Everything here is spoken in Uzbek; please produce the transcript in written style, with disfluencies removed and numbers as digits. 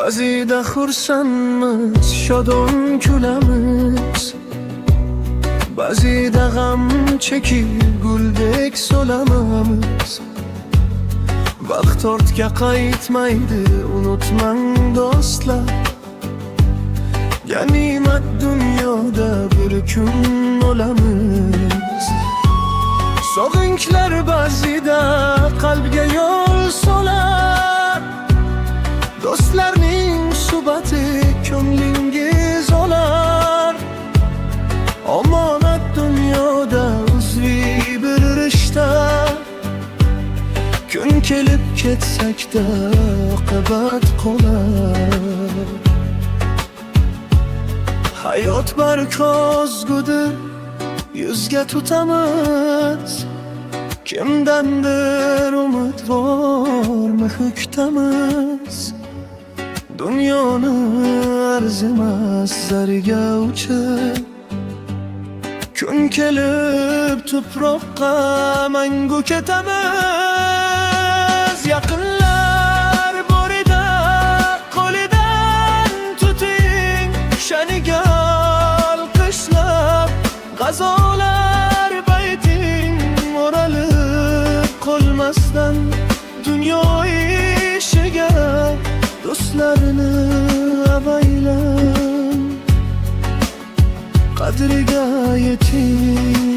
Ba'zida xursandmiz, shodon kulamiz, ba'zida g'am chekib guldek so'lamamiz. Vaqt ortga qaytmaydi, unutmang do'stlar, ganimat dunyoda bir kun o'lamiz. Sog'inchlar ba'zida qalbga yo'l solar, do'stlarning suhbati ko'nglingiz olar. Omonat dunyoda uzviy bir rishta, kun kelib ketsakda oqibat qolar. Hayot barkozgudir, yuzga tutamiz, kimdandir umidvormi hukdamiz. Dunyoni arzimas zarga uchib, kun kelib tuproqqa mangu ketamiz. Yaqinlar borida qo'lidan tuting, shaniga olqishlab g'azolar bayting. O'ralib qolmasdan dunyo ishiga, do'stlarni avaylang, qadriga yeting.